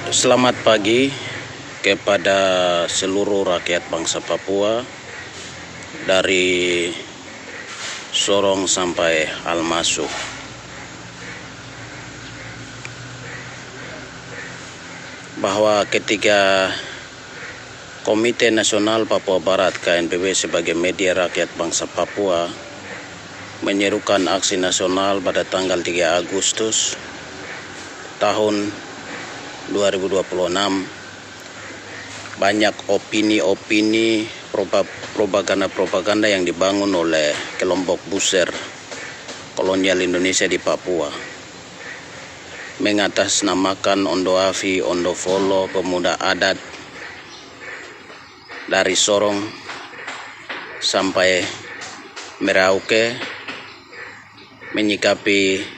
Selamat pagi kepada seluruh rakyat bangsa Papua dari Sorong sampai Almasuk. Bahwa ketika Komite Nasional Papua Barat KNPB sebagai media rakyat bangsa Papua menyerukan aksi nasional pada tanggal 3 Agustus tahun 2026, banyak opini-opini propaganda yang dibangun oleh kelompok buser kolonial Indonesia di Papua mengatasnamakan Ondo Afi, Ondo Folo, pemuda adat dari Sorong sampai Merauke menyikapi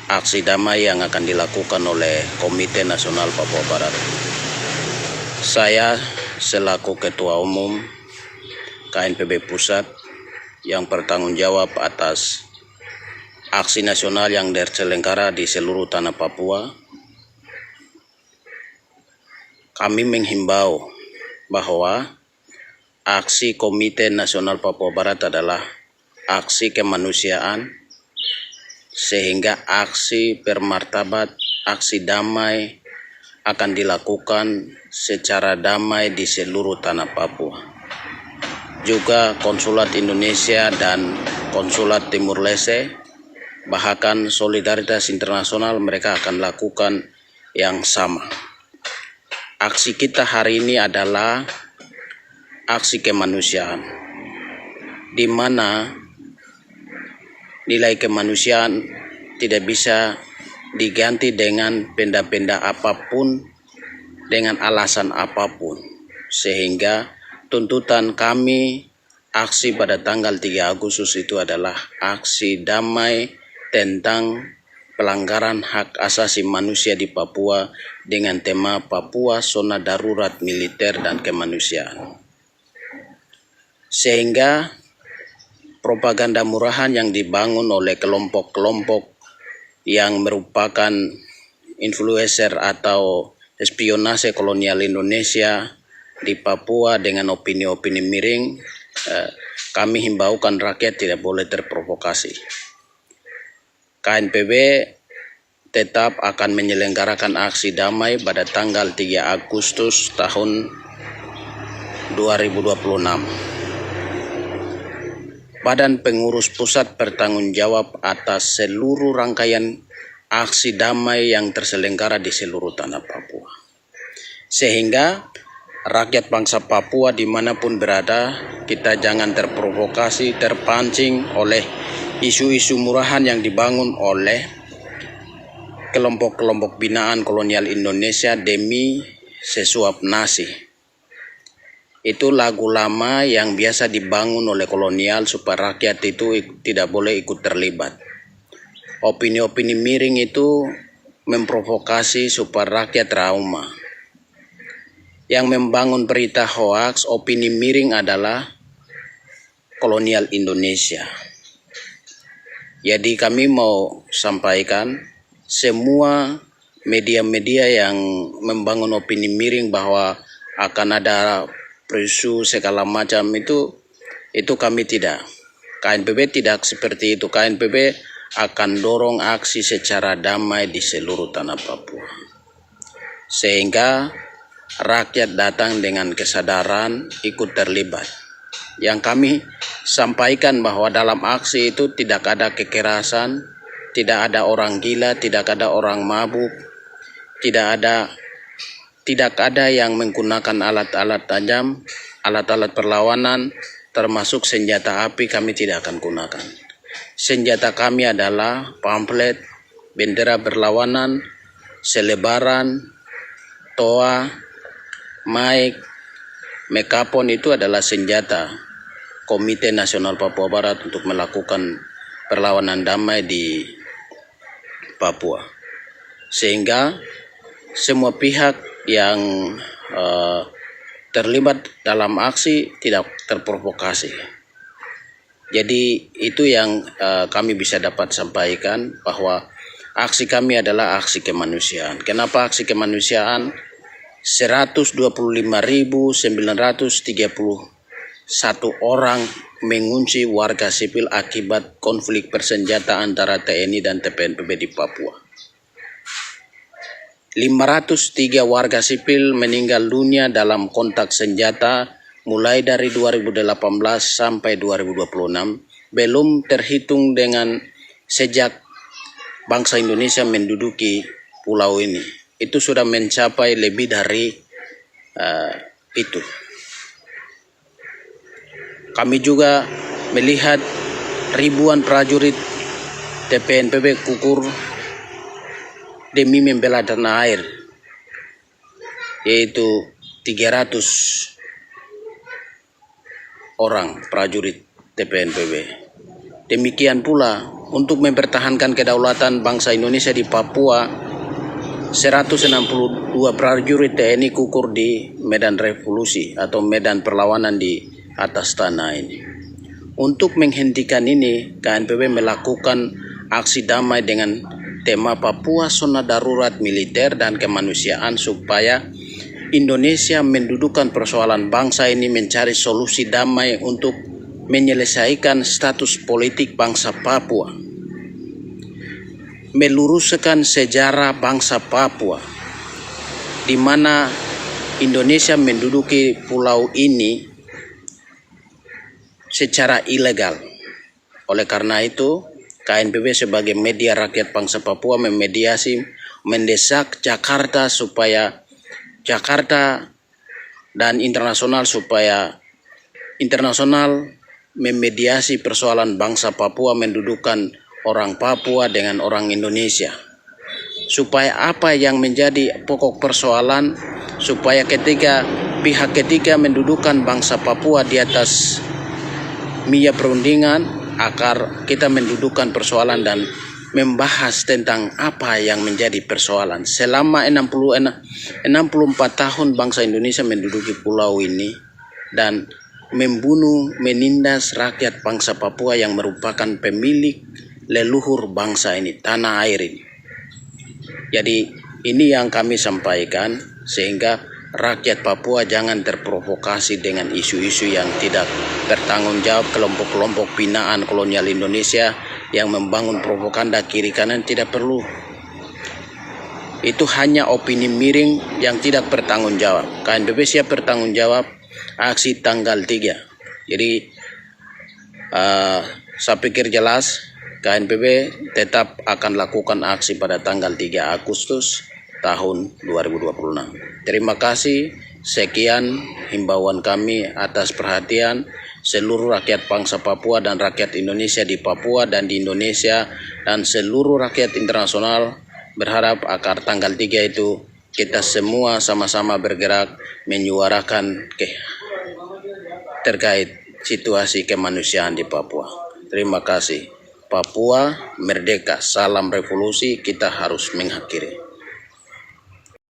aksi damai yang akan dilakukan oleh Komite Nasional Papua Barat. Saya selaku Ketua Umum KNPB Pusat yang bertanggung jawab atas aksi nasional yang terselenggara di seluruh tanah Papua, kami menghimbau bahwa aksi Komite Nasional Papua Barat adalah aksi kemanusiaan, sehingga aksi bermartabat, aksi damai akan dilakukan secara damai di seluruh tanah Papua. Juga Konsulat Indonesia dan Konsulat Timur Leste, bahkan Solidaritas Internasional, mereka akan lakukan yang sama. Aksi kita hari ini adalah aksi kemanusiaan, di mana nilai kemanusiaan tidak bisa diganti dengan benda-benda apapun, dengan alasan apapun. Sehingga tuntutan kami aksi pada tanggal 3 Agustus itu adalah aksi damai tentang pelanggaran hak asasi manusia di Papua dengan tema Papua Zona Darurat Militer dan Kemanusiaan. Sehingga propaganda murahan yang dibangun oleh kelompok-kelompok yang merupakan influencer atau espionase kolonial Indonesia di Papua dengan opini-opini miring, kami himbaukan rakyat tidak boleh terprovokasi. KNPB tetap akan menyelenggarakan aksi damai pada tanggal 3 Agustus tahun 2026. Badan Pengurus Pusat bertanggung jawab atas seluruh rangkaian aksi damai yang terselenggara di seluruh tanah Papua. Sehingga rakyat bangsa Papua dimanapun berada, kita jangan terprovokasi, terpancing oleh isu-isu murahan yang dibangun oleh kelompok-kelompok binaan kolonial Indonesia demi sesuap nasi. Itu lagu lama yang biasa dibangun oleh kolonial supaya rakyat itu tidak boleh ikut terlibat. Opini-opini miring itu memprovokasi supaya rakyat trauma. Yang membangun berita hoaks, opini miring adalah kolonial Indonesia. Jadi kami mau sampaikan semua media-media yang membangun opini miring bahwa akan ada perisu segala macam itu kami tidak. KNPB tidak seperti itu. KNPB akan dorong aksi secara damai di seluruh tanah Papua. Sehingga rakyat datang dengan kesadaran ikut terlibat. Yang kami sampaikan bahwa dalam aksi itu tidak ada kekerasan, tidak ada orang gila, tidak ada orang mabuk, tidak ada yang menggunakan alat-alat tajam, alat-alat perlawanan, termasuk senjata api kami tidak akan gunakan. Senjata kami adalah pamflet, bendera berlawanan, selebaran, toa, mic, megapon, itu adalah senjata Komite Nasional Papua Barat untuk melakukan perlawanan damai di Papua. Sehingga semua pihak yang terlibat dalam aksi tidak terprovokasi. Jadi itu yang kami bisa dapat sampaikan, bahwa aksi kami adalah aksi kemanusiaan. Kenapa aksi kemanusiaan? 125.931 orang mengungsi warga sipil akibat konflik bersenjata antara TNI dan TPNPB di Papua. 503 warga sipil meninggal dunia dalam kontak senjata mulai dari 2018 sampai 2026, belum terhitung dengan sejak bangsa Indonesia menduduki pulau ini. Itu sudah mencapai lebih dari itu. Kami juga melihat ribuan prajurit TPNPB gugur demi membela tanah air, yaitu 300 orang prajurit TPNPB. Demikian pula untuk mempertahankan kedaulatan bangsa Indonesia di Papua, 162 prajurit TNI gugur di medan revolusi atau medan perlawanan di atas tanah ini. Untuk menghentikan ini, KNPB melakukan aksi damai dengan tema Papua Zona Darurat Militer dan Kemanusiaan supaya Indonesia mendudukan persoalan bangsa ini, mencari solusi damai untuk menyelesaikan status politik bangsa Papua, meluruskan sejarah bangsa Papua, di mana Indonesia menduduki pulau ini secara ilegal. Oleh karena itu, KNPB sebagai media rakyat bangsa Papua mendesak Jakarta dan internasional supaya internasional memediasi persoalan bangsa Papua, mendudukan orang Papua dengan orang Indonesia, supaya apa yang menjadi pokok persoalan, supaya pihak ketiga mendudukan bangsa Papua di atas meja perundingan, agar kita mendudukan persoalan dan membahas tentang apa yang menjadi persoalan. Selama 64 tahun bangsa Indonesia menduduki pulau ini dan membunuh, menindas rakyat bangsa Papua yang merupakan pemilik leluhur bangsa ini, tanah air ini. Jadi ini yang kami sampaikan, sehingga rakyat Papua jangan terprovokasi dengan isu-isu yang tidak bertanggung jawab, kelompok-kelompok binaan kolonial Indonesia yang membangun propaganda kiri kanan. Tidak perlu. Itu hanya opini miring yang tidak bertanggung jawab. KNPB siap bertanggung jawab aksi tanggal 3. Jadi saya pikir jelas KNPB tetap akan lakukan aksi pada tanggal 3 Agustus tahun 2026. Terima kasih. Sekian himbauan kami atas perhatian seluruh rakyat bangsa Papua dan rakyat Indonesia di Papua dan di Indonesia, dan seluruh rakyat internasional berharap agar tanggal 3 itu kita semua sama-sama bergerak menyuarakan terkait situasi kemanusiaan di Papua. Terima kasih. Papua merdeka, salam revolusi, kita harus mengakhiri.